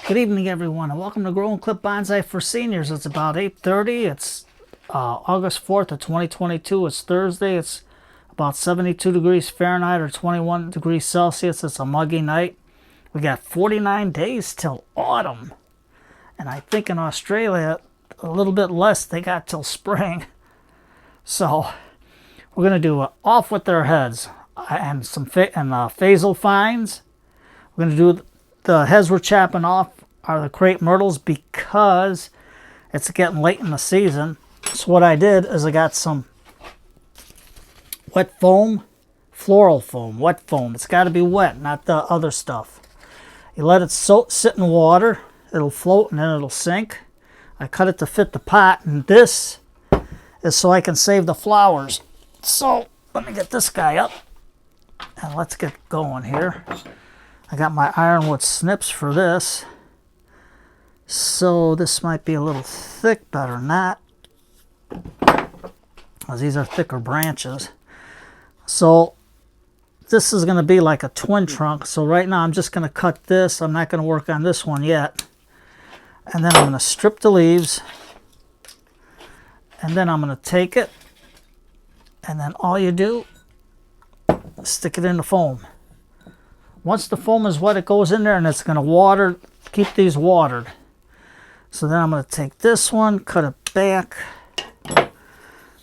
Good evening, everyone, and welcome to Grow and Clip Bonsai for Seniors. It's about 8:30. It's August 4th of 2022. It's Thursday. It's about 72 degrees Fahrenheit or 21 degrees Celsius. It's a muggy night. We got 49 days till autumn. And I think in Australia, a little bit less. They got till spring. So we're going to do off with their heads and some Fasel fines. We're going to do the heads we're chopping off are the Crepe Myrtles because it's getting late in the season. So what I did is I got some wet foam, floral foam, wet foam. It's got to be wet, not the other stuff. You let it sit in water, it'll float and then it'll sink. I cut it to fit the pot, and this is so I can save the flowers. So let me get this guy up and let's get going here. I got my ironwood snips for this. So this might be a little thick, better not, because these are thicker branches. So this is going to be like a twin trunk. So right now I'm just going to cut this. I'm not going to work on this one yet. And then I'm going to strip the leaves. And then I'm going to take it. And then all you do is stick it in the foam. Once the foam is wet, it goes in there and it's going to water, keep these watered. So then I'm going to take this one, cut it back,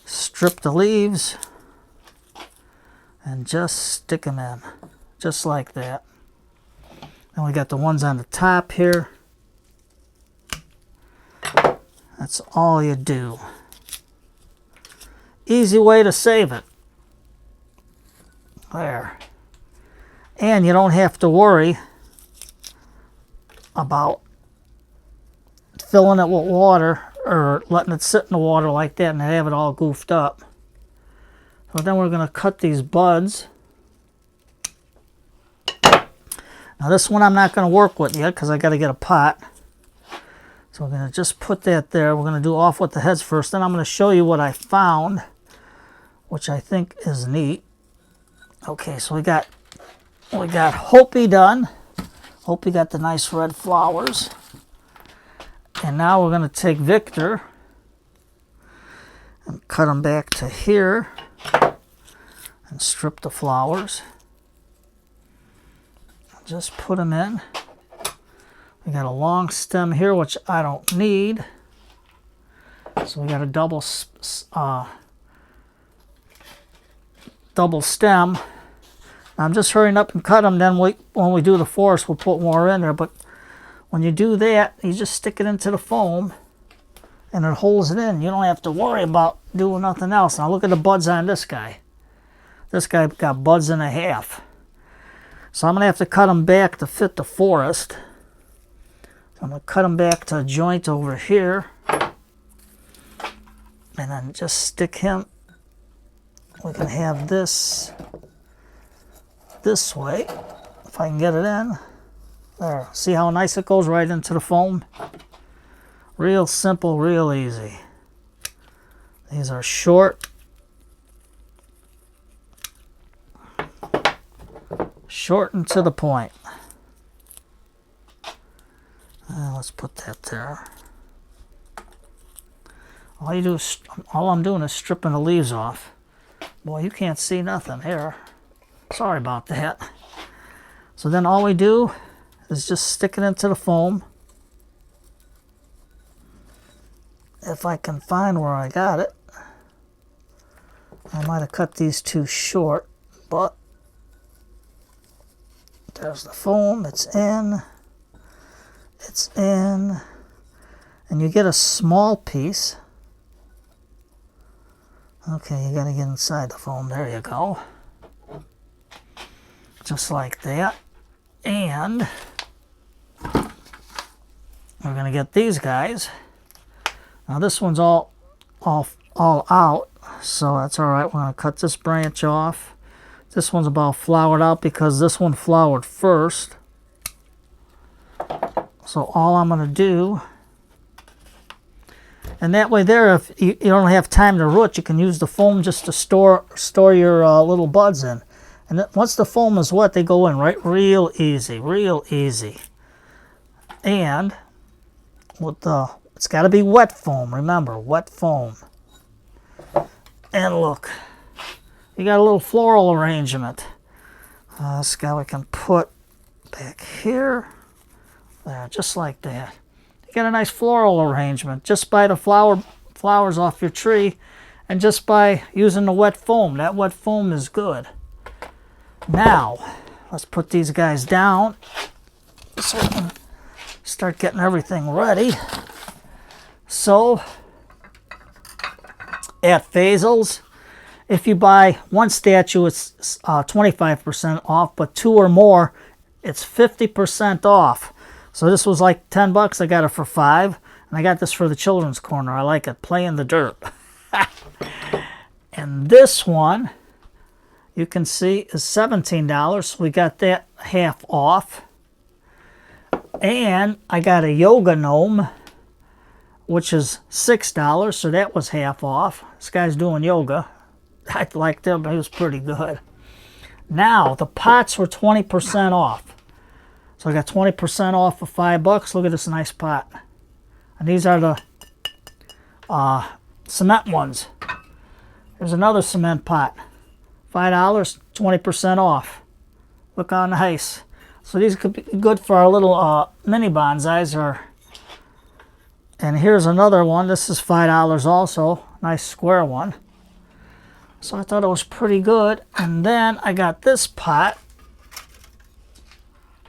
strip the leaves, and just stick them in, just like that. And we got the ones on the top here. That's all you do. Easy way to save it. There. And you don't have to worry about filling it with water or letting it sit in the water like that and have it all goofed up. So then we're going to cut these buds. Now this one I'm not going to work with yet because I got to get a pot. So we're going to just put that there. We're going to do off with the heads first. Then I'm going to show you what I found, which I think is neat. Okay, so we got Hopi done. Hopi got the nice red flowers. And now we're going to take Victor and cut them back to here and strip the flowers. Just put them in. We got a long stem here, which I don't need. So we got a double stem. I'm just hurrying up and cut them. Then when we do the forest, we'll put more in there. But when you do that, you just stick it into the foam, and it holds it in. You don't have to worry about doing nothing else. Now look at the buds on this guy. This guy got buds and a half. So I'm going to have to cut them back to fit the forest. So I'm going to cut them back to a joint over here, and then just stick him. We can have this way, if I can get it in. There, see how nice it goes right into the foam? Real simple, real easy. These are short. Short and to the point. Let's put that there. All I'm doing is stripping the leaves off. Boy, you can't see nothing here. Sorry about that. So then all we do is just stick it into the foam. If I can find where I got it. I might have cut these too short, but there's the foam. It's in. It's in. And you get a small piece. Okay, you got to get inside the foam. There you go. Just like that. And we're going to get these guys. Now this one's all out, so that's all right. We're going to cut this branch off. This one's about flowered out because this one flowered first. So all I'm going to do, and that way there, if you don't have time to root, you can use the foam just to store your little buds in. And once the foam is wet, they go in right real easy, real easy. And with the, it's got to be wet foam. Remember, wet foam. And look, you got a little floral arrangement. This guy we can put back here. There, just like that. You got a nice floral arrangement just by the flowers off your tree and just by using the wet foam. That wet foam is good. Now, let's put these guys down so we can start getting everything ready. So, at Fasel's, if you buy one statue, it's 25% off, but 2 or more, it's 50% off. So this was like 10 bucks. I got it for 5, and I got this for the children's corner. I like it. Play in the dirt. And this one, you can see, is $17. So we got that half off. And I got a yoga gnome, which is $6. So that was half off. This guy's doing yoga. I liked him. He was pretty good. Now, the pots were 20% off. So I got 20% off for 5 bucks. Look at this nice pot. And these are the cement ones. There's another cement pot. $5, 20% off. Look how nice. So these could be good for our little mini bonsais. And here's another one. This is $5 also. Nice square one. So I thought it was pretty good. And then I got this pot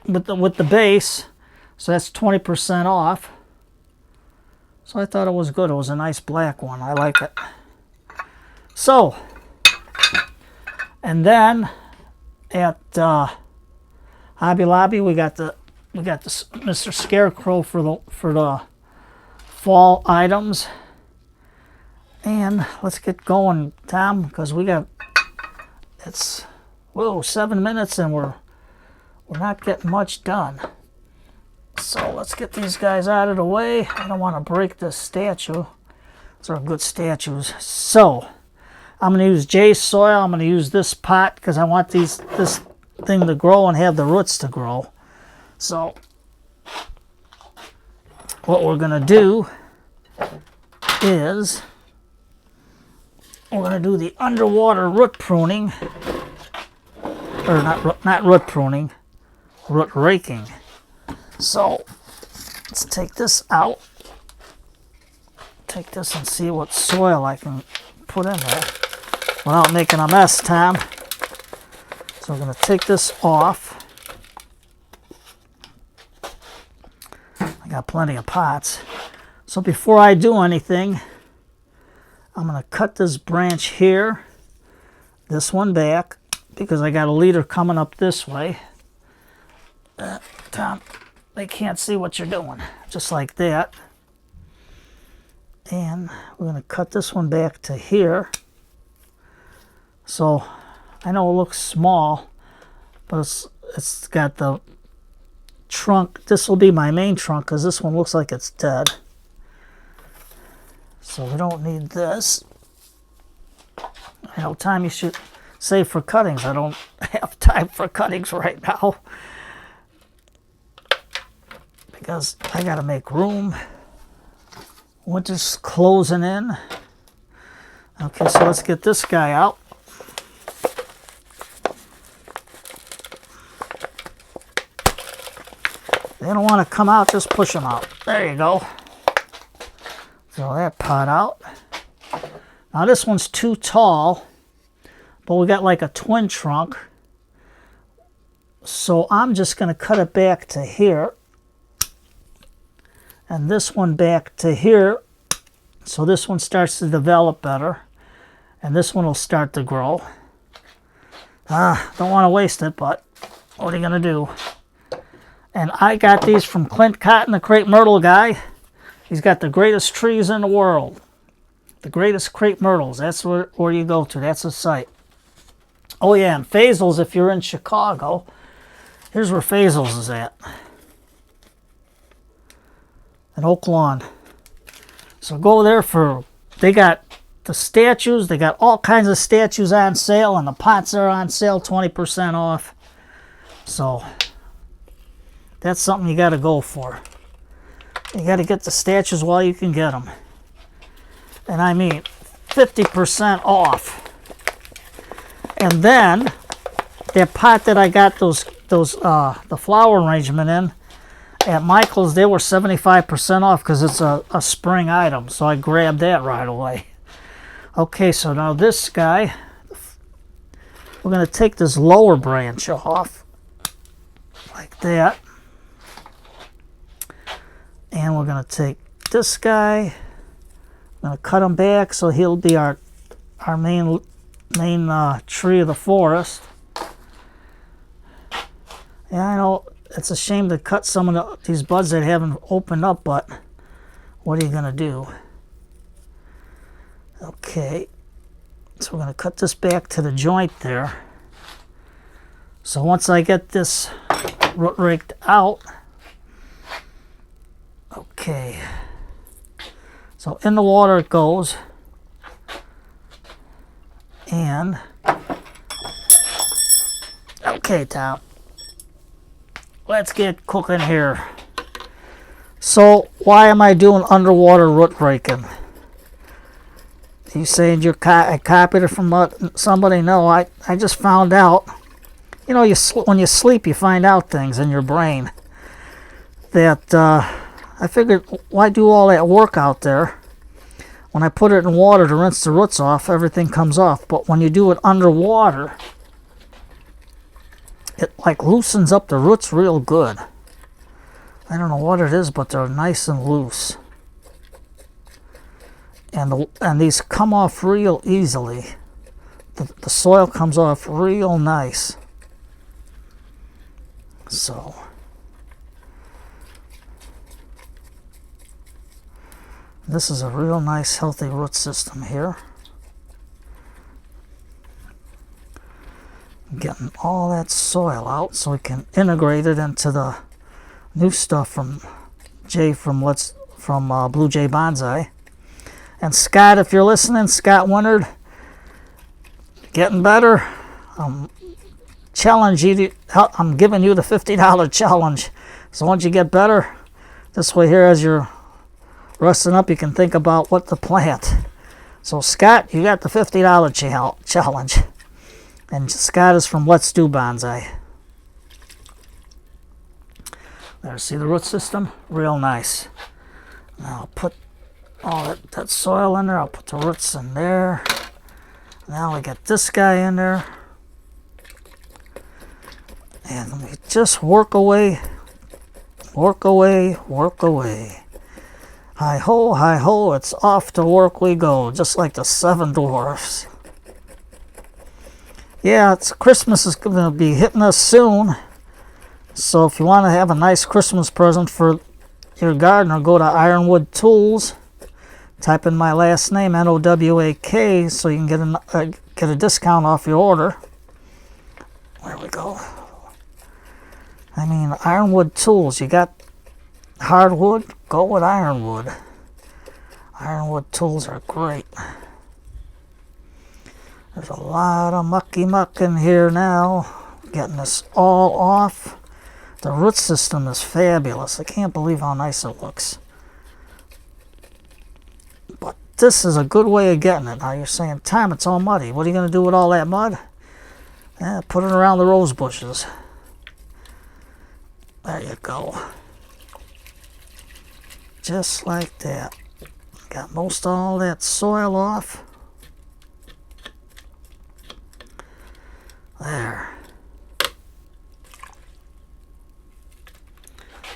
with the base, so that's 20% off. So I thought it was good. It was a nice black one. I like it. So, and then at Hobby Lobby, we got the Mr. Scarecrow for the fall items. And let's get going, Tom, because it's 7 minutes and we're not getting much done. So let's get these guys out of the way. I don't want to break this statue. These are good statues. So I'm going to use Jay's soil. I'm going to use this pot because I want this thing to grow and have the roots to grow. So what we're going to do is we're going to do the underwater root pruning. Or not root pruning. Root raking. So let's take this out. Take this and see what soil I can put in there without making a mess, Tom. So we're going to take this off. I got plenty of pots. So before I do anything, I'm going to cut this branch here, this one back, because I got a leader coming up this way. Tom, they can't see what you're doing. Just like that. And we're going to cut this one back to here. So I know it looks small, but it's got the trunk. This will be my main trunk because this one looks like it's dead. So we don't need this. I know time you should save for cuttings. I don't have time for cuttings right now, because I got to make room. Winter's closing in. Okay, so let's get this guy out. They don't want to come out, just push them out. There you go. Throw that pot out. Now this one's too tall, but we got like a twin trunk. So I'm just going to cut it back to here. And this one back to here, so this one starts to develop better, and this one will start to grow. Don't want to waste it, but what are you going to do? And I got these from Clint Cotton, the Crape Myrtle guy. He's got the greatest trees in the world. The greatest Crepe Myrtles. That's where you go to. That's the site. Oh yeah, and Fasel's, if you're in Chicago, here's where Fasel's is at. At Oak Lawn. So go there they got the statues, they got all kinds of statues on sale, and the pots are on sale 20% off. So that's something you got to go for. You got to get the statues while you can get them. And I mean 50% off. And then that pot that I got the flower arrangement in at Michael's, they were 75% off because it's a spring item. So I grabbed that right away. Okay, so now this guy, we're going to take this lower branch off like that. And we're going to take this guy, I'm going to cut him back so he'll be our main tree of the forest. Yeah, I know it's a shame to cut some of these buds that haven't opened up, but what are you going to do? Okay, so we're going to cut this back to the joint there. So once I get this root raked out, okay, so in the water it goes, and okay, Tom, let's get cooking here. So why am I doing underwater root raking? You saying I copied it from somebody? No, I just found out. You know, when you sleep, you find out things in your brain. That I figured, why do all that work out there? When I put it in water to rinse the roots off, everything comes off. But when you do it underwater, it like loosens up the roots real good. I don't know what it is, but they're nice and loose. And these come off real easily. The soil comes off real nice. So this is a real nice healthy root system here. Getting all that soil out so we can integrate it into the new stuff from Jay from Blue Jay Bonsai. And Scott, if you're listening, Scott Winard, getting better. Challenge you. I'm giving you the $50 challenge. So once you get better, this way here, as you're resting up, you can think about what to plant. So Scott, you got the $50 challenge. And Scott is from Let's Do Bonsai. There, see the root system? Real nice. Now I'll put all that soil in there. I'll put the roots in there. Now we get this guy in there. And we just work away, work away, work away. Hi-ho, it's off to work we go, just like the Seven Dwarfs. Yeah, Christmas is going to be hitting us soon. So if you want to have a nice Christmas present for your gardener, go to Ironwood Tools. Type in my last name, N-O-W-A-K, so you can get a discount off your order. There we go. I mean, Ironwood Tools. You got hardwood? Go with Ironwood. Ironwood Tools are great. There's a lot of mucky muck in here now. Getting this all off. The root system is fabulous. I can't believe how nice it looks. But this is a good way of getting it. Now you're saying, Tom, it's all muddy. What are you going to do with all that mud? Put it around the rose bushes. There you go. Just like that. Got most all that soil off. There.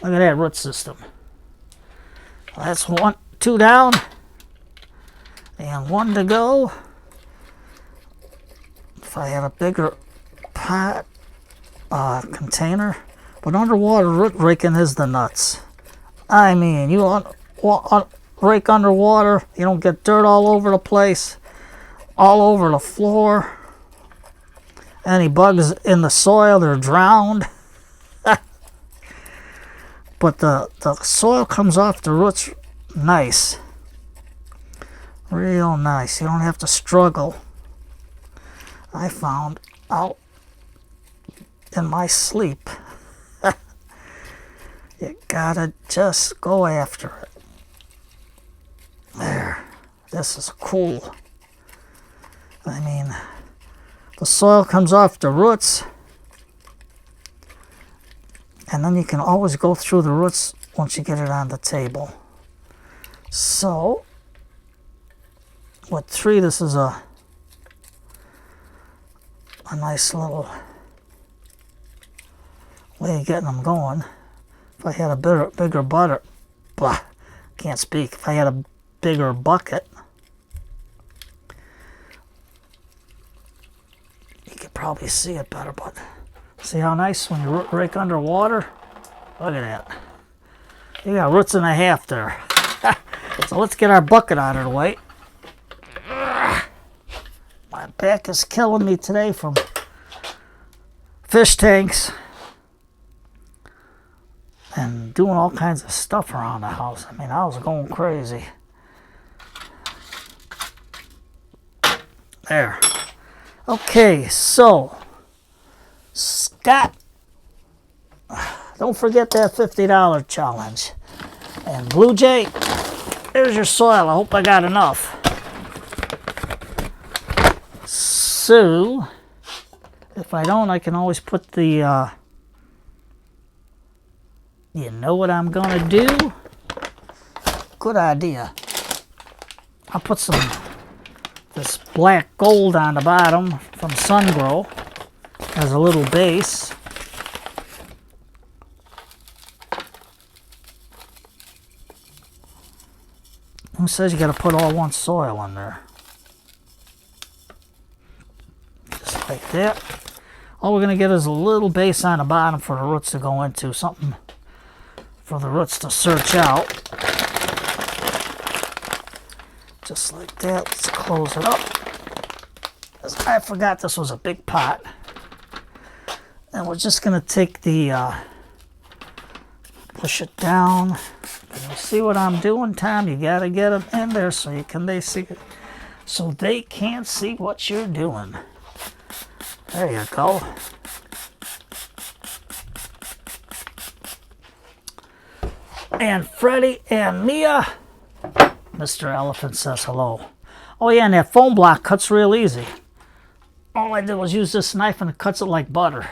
Look at that root system. That's two down. And one to go. If I had a bigger pot container. But underwater root raking is the nuts. I mean, you rake underwater, you don't get dirt all over the place, all over the floor. Any bugs in the soil, they're drowned. But the soil comes off the roots nice. Real nice. You don't have to struggle. I found out in my sleep. You gotta just go after it. There. This is cool. I mean, the soil comes off the roots, and then you can always go through the roots once you get it on the table. So, with 3, this is a nice little way of getting them going. If I had a bigger butter, blah, can't speak. If I had a bigger bucket, you could probably see it better, but see how nice when you rake underwater? Look at that. You got roots and a half there. So let's get our bucket out of the way. My back is killing me today from fish tanks and doing all kinds of stuff around the house. I mean, I was going crazy. There. Okay, so Scott, don't forget that $50 challenge. And Blue Jay, there's your soil. I hope I got enough. So, if I don't, I can always put the, you know what I'm gonna do? Good idea. I'll put this black gold on the bottom from Sungrow as a little base. Who says you gotta put all one soil in there? Just like that. All we're gonna get is a little base on the bottom for the roots to go into, something for the roots to search out. Just like that. Let's close it up. I forgot this was a big pot. And we're just gonna take the push it down. You see what I'm doing, Tom? You gotta get them in there so they see it, so they can't see what you're doing. There you go. And Freddie and Mia, Mr. Elephant says hello. Oh yeah, and that foam block cuts real easy. All I did was use this knife and it cuts it like butter.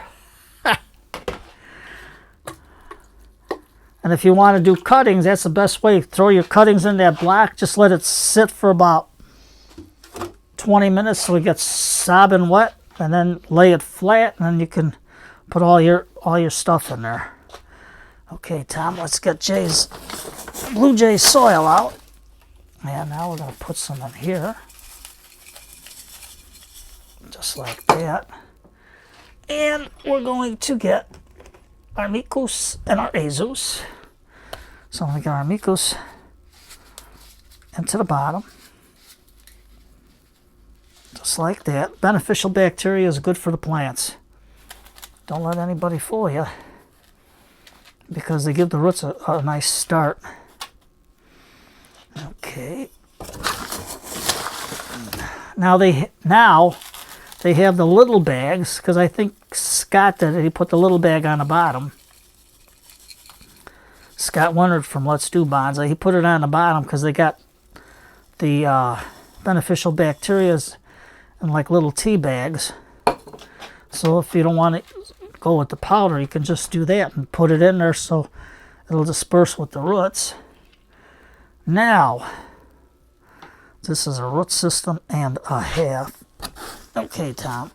And if you want to do cuttings, that's the best way. Throw your cuttings in that block. Just let it sit for about 20 minutes so it gets sopping wet. And then lay it flat. And then you can put all your stuff in there. Okay, Tom, let's get Blue Jay's soil out. And now we're going to put some in here. Just like that. And we're going to get our Micos and our Azus. So I'm going to get our Micos into the bottom. Just like that. Beneficial bacteria is good for the plants. Don't let anybody fool you, because they give the roots a nice start. Okay. Now they have the little bags, because I think Scott did it. He put the little bag on the bottom. Scott Leonard from Let's Do Bonsai. He put it on the bottom because they got the beneficial bacteria in like little tea bags. So if you don't want to go with the powder, you can just do that and put it in there so it'll disperse with the roots. Now, this is a root system and a half. Okay, Tom.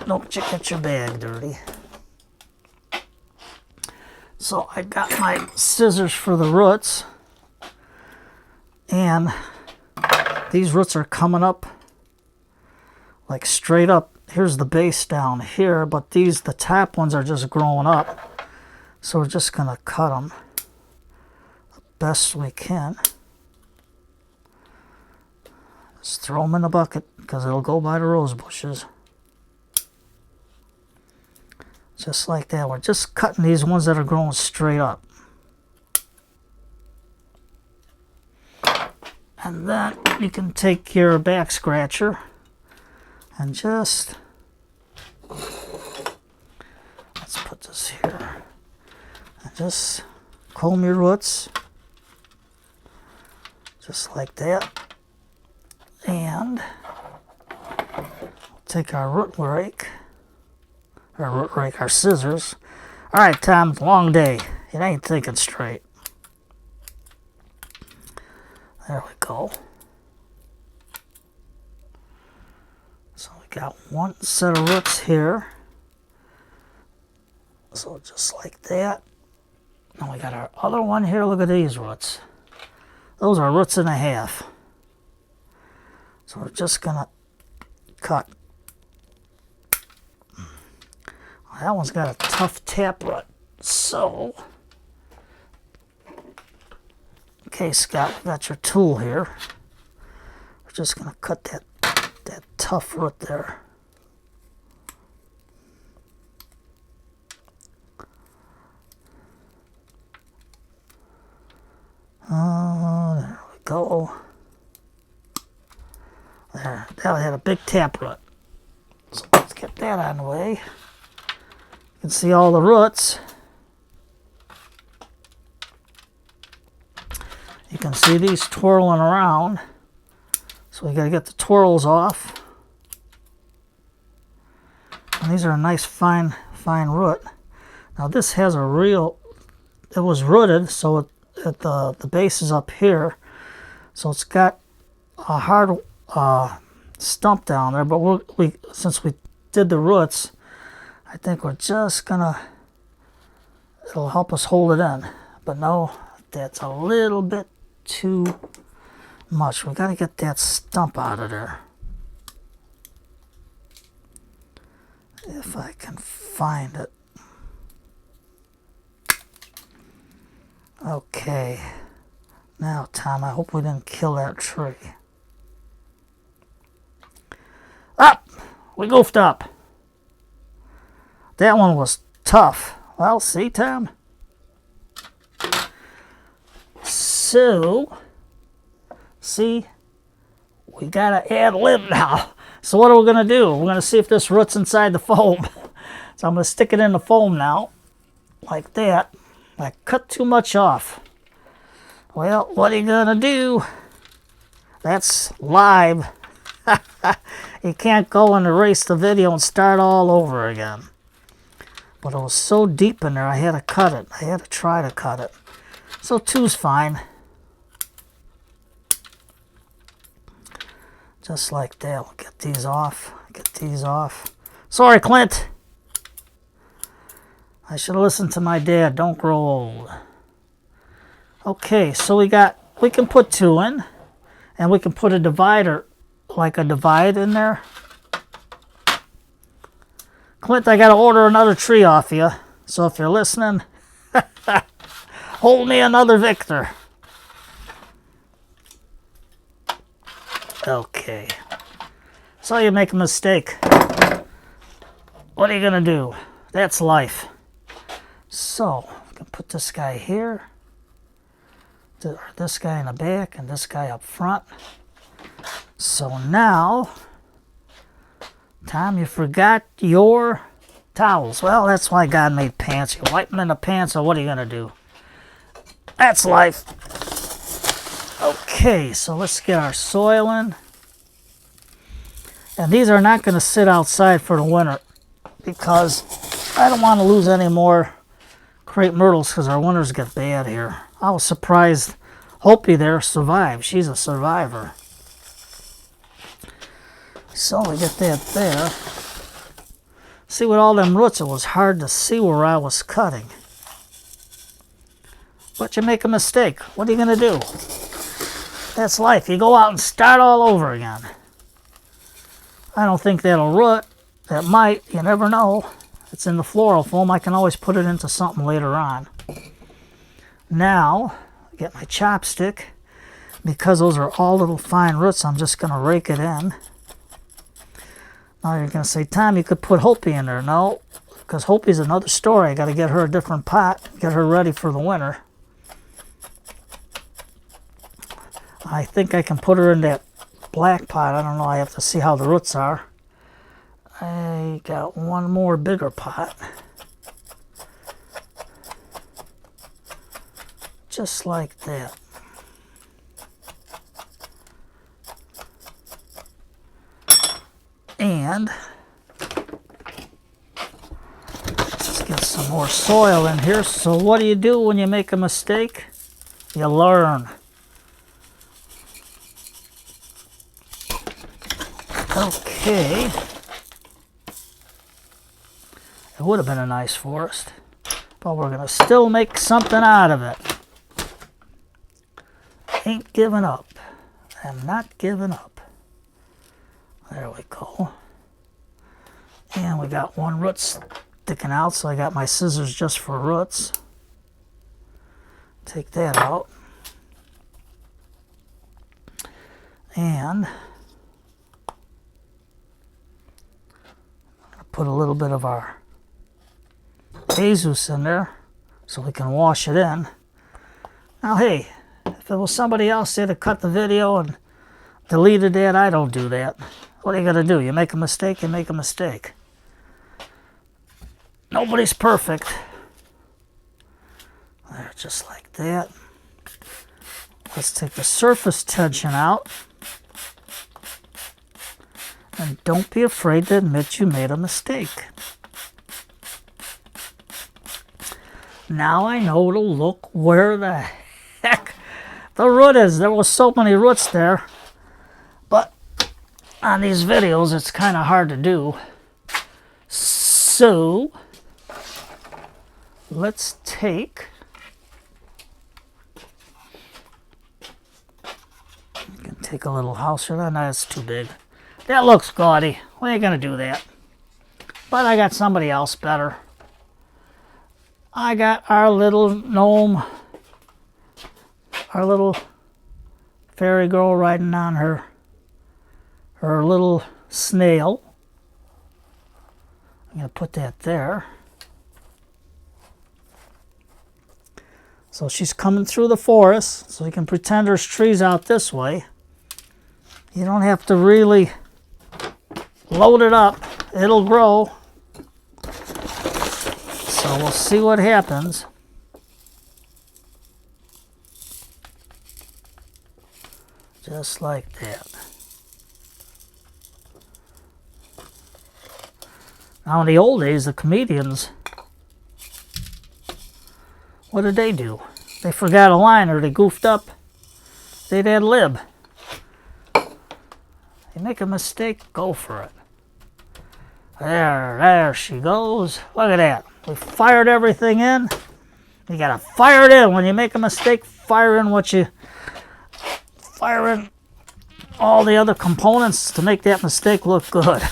Don't get your bag dirty. So I got my scissors for the roots. And these roots are coming up like straight up. Here's the base down here, but the top ones are just growing up. So we're just going to cut them the best we can. Just throw them in the bucket because it'll go by the rose bushes. Just like that. We're just cutting these ones that are growing straight up. And then you can take your back scratcher and just, let's put this here. And just comb your roots. Just like that. And take our root rake. Our scissors. Alright, Tom, long day. It ain't thinking straight. There we go. So we got one set of roots here. So just like that. And we got our other one here. Look at these roots. Those are roots and a half. So we're just gonna cut. That one's got a tough taproot. So, okay, Scott, we got your tool here. We're just gonna cut that tough root there. There we go. There, that had a big taproot. So let's get that out of the way. You can see all the roots. You can see these twirling around. So we got to get the twirls off. And these are a nice fine root. Now this has a real, it was rooted, so the base is up here. So it's got a hard stump down there, but since we did the roots, I think we're just gonna, it'll help us hold it in. But no, that's a little bit too much. We gotta get that stump out of there. If I can find it. Okay. Now, Tom, I hope we didn't kill that tree. Up! We goofed up. That one was tough. Well, see, Tom? So, see, we gotta add lid now. So what are we gonna do? We're gonna see if this root's inside the foam. So I'm gonna stick it in the foam now, like that. I cut too much off. Well, what are you gonna do? That's live. You can't go and erase the video and start all over again. But it was so deep in there, I had to cut it. I had to try to cut it. So 2's fine. Just like that. We'll get these off. Get these off. Sorry, Clint. I should have listened to my dad. Don't grow old. Okay, so we can put 2 in. And we can put a divider, like a divide in there. Clint, I got to order another tree off you. So if you're listening, hold me another Victor. Okay. So you make a mistake. What are you going to do? That's life. So, we can put this guy here. This guy in the back and this guy up front. So now, Tom, you forgot your towels. Well, that's why God made pants. You wipe them in the pants, or what are you going to do? That's life. Okay, so let's get our soil in. And these are not going to sit outside for the winter because I don't want to lose any more Crepe Myrtles because our winters get bad here. I was surprised Hopi there survived. She's a survivor. So we get that there. See, with all them roots, it was hard to see where I was cutting. But you make a mistake. What are you going to do? That's life. You go out and start all over again. I don't think that'll root. That might. You never know. It's in the floral foam. I can always put it into something later on. Now, get my chopstick. Because those are all little fine roots, I'm just going to rake it in. Now you're going to say, Tom, you could put Hopi in there. No, because Hopi's another story. I got to get her a different pot. Get her ready for the winter. I think I can put her in that black pot. I don't know. I have to see how the roots are. I got one more bigger pot. just like that. And let's get some more soil in here. So what do you do when you make a mistake? You learn. Okay. It would have been a nice forest, but we're going to still make something out of it. Ain't giving up. I'm not giving up. There we go. And we got one root sticking out, so I got my scissors just for roots. Take that out. And I'm going to put a little bit of our Jesus in there so we can wash it in. Now, hey, if it was somebody else that had cut the video and deleted that, I don't do that. What are you going to do? You make a mistake, you make a mistake. Nobody's perfect. There, just like that. Let's take the surface tension out. And don't be afraid to admit you made a mistake. Now I know to look where the heck the root is. There was so many roots there. But on these videos, it's kind of hard to do. So, let's take... You can take a little house here. No, that's too big. That looks gaudy. We ain't going to do that. But I got somebody else better. I got our little gnome, our little fairy girl riding on her little snail. I'm going to put that there. So she's coming through the forest, so you can pretend there's trees out this way. You don't have to really load it up. It'll grow. So we'll see what happens. Just like that. Now in the old days, the comedians, what did they do? They forgot a line or they goofed up. They'd ad lib. You make a mistake, go for it. There she goes. Look at that. We fired everything in. You gotta fire it in. When you make a mistake, fire in all the other components to make that mistake look good.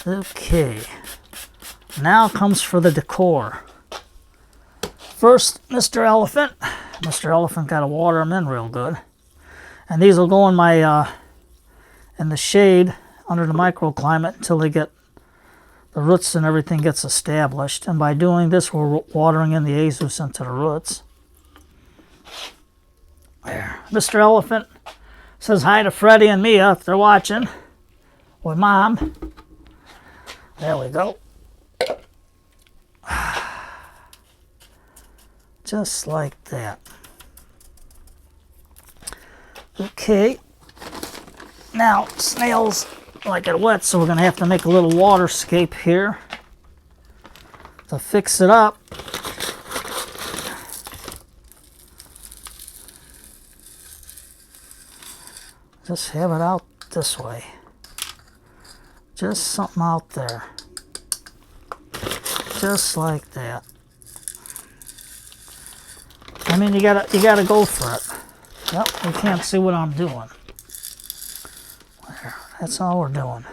Okay. Now comes for the decor. First, Mr. Elephant. Mr. Elephant got to water them in real good. And these will go in my in the shade under the microclimate until they get the roots and everything gets established. And by doing this, we're watering in the azus into the roots. There. Mr. Elephant says hi to Freddie and Mia if they're watching. With Mom. There we go. Just like that. Okay. Now, snails like it wet, so we're going to have to make a little waterscape here to fix it up. Just have it out this way. Just something out there. Just like that. I mean, you gotta go for it. Yep, you can't see what I'm doing. There, that's all we're doing.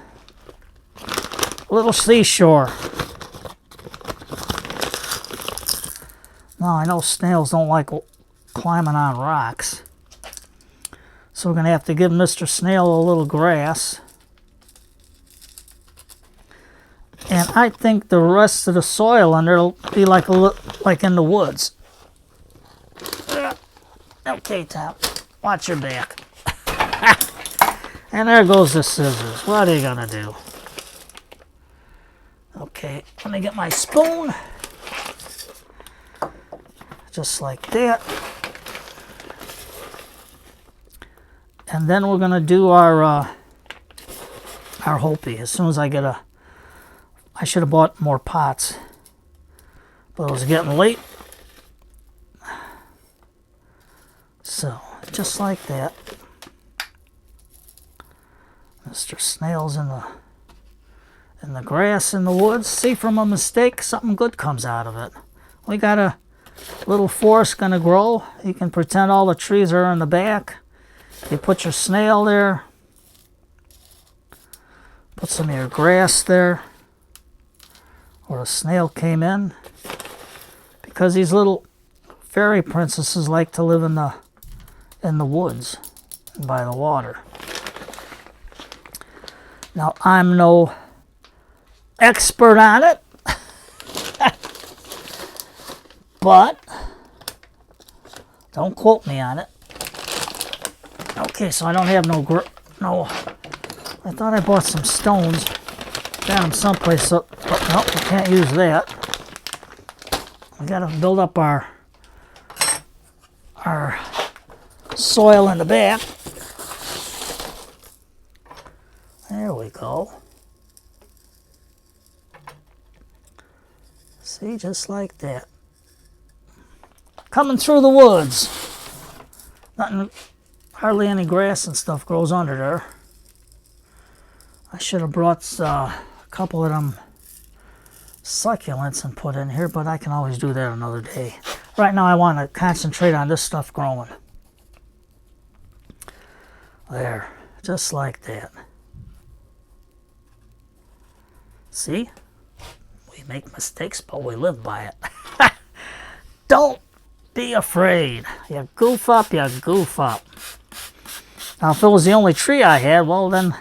A little seashore. Now, I know snails don't like climbing on rocks. So we're going to have to give Mr. Snail a little grass. And I think the rest of the soil under will be like in the woods. Okay, Tom, watch your back. And there goes the scissors. What are you going to do? Okay, let me get my spoon. just like that. And then we're gonna do our Hopi. As soon as I get I should have bought more pots, but it was getting late. So, just like that. Mr. Snails in the grass in the woods. See, from a mistake, something good comes out of it. We got a little forest gonna grow. You can pretend all the trees are in the back. You put your snail there. Put some of your grass there. Where a snail came in. Because these little fairy princesses like to live in the woods and by the water. Now, I'm no expert on it, but don't quote me on it. Okay, so I don't have no, I thought I bought some stones down someplace, but no, we can't use that. We gotta build up our soil in the back. There we go. See, just like that. Coming through the woods. Nothing, hardly any grass and stuff grows under there. I should have brought a couple of them succulents and put in here, but I can always do that another day. Right now I want to concentrate on this stuff growing. There, just like that. See? We make mistakes, but we live by it. Don't be afraid. You goof up, you goof up. Now, if it was the only tree I had, well then,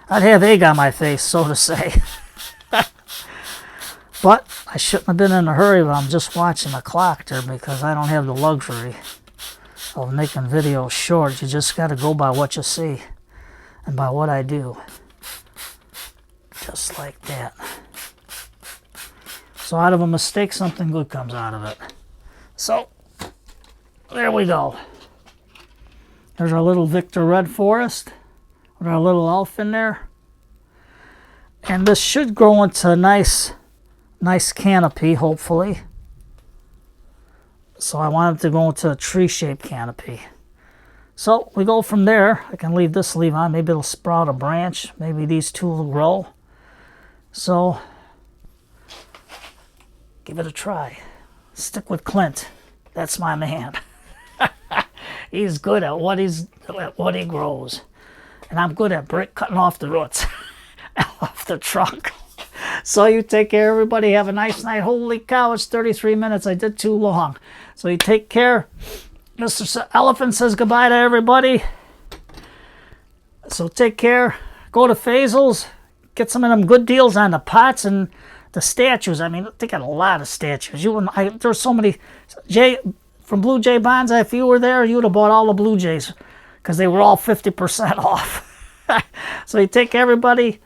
I'd have egg on my face, so to say. But I shouldn't have been in a hurry, but I'm just watching the clock there because I don't have the luxury of making videos short. You just got to go by what you see and by what I do. Just like that. So out of a mistake, something good comes out of it. So, there we go. There's our little Victor Red Forest with our little elf in there. And this should grow into a nice canopy, hopefully. So I want it to go into a tree-shaped canopy. So we go from there. I can leave this leaf on. Maybe it'll sprout a branch. Maybe these two will grow. So give it a try. Stick with Clint. That's my man. He's good at what he grows. And I'm good at cutting off the roots off the trunk. So you take care, everybody. Have a nice night. Holy cow, it's 33 minutes. I did too long. So you take care. Mr. Elephant says goodbye to everybody. So take care. Go to Fasel's. Get some of them good deals on the pots and the statues. I mean, they got a lot of statues. There's so many. From Blue Jay Bonsai, if you were there, you would have bought all the Blue Jays because they were all 50% off. So you take care, everybody.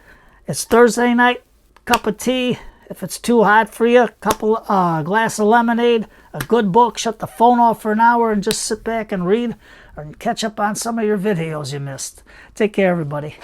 It's Thursday night. Cup of tea. If it's too hot for you, glass of lemonade, a good book. Shut the phone off for an hour and just sit back and read or catch up on some of your videos you missed. Take care, everybody.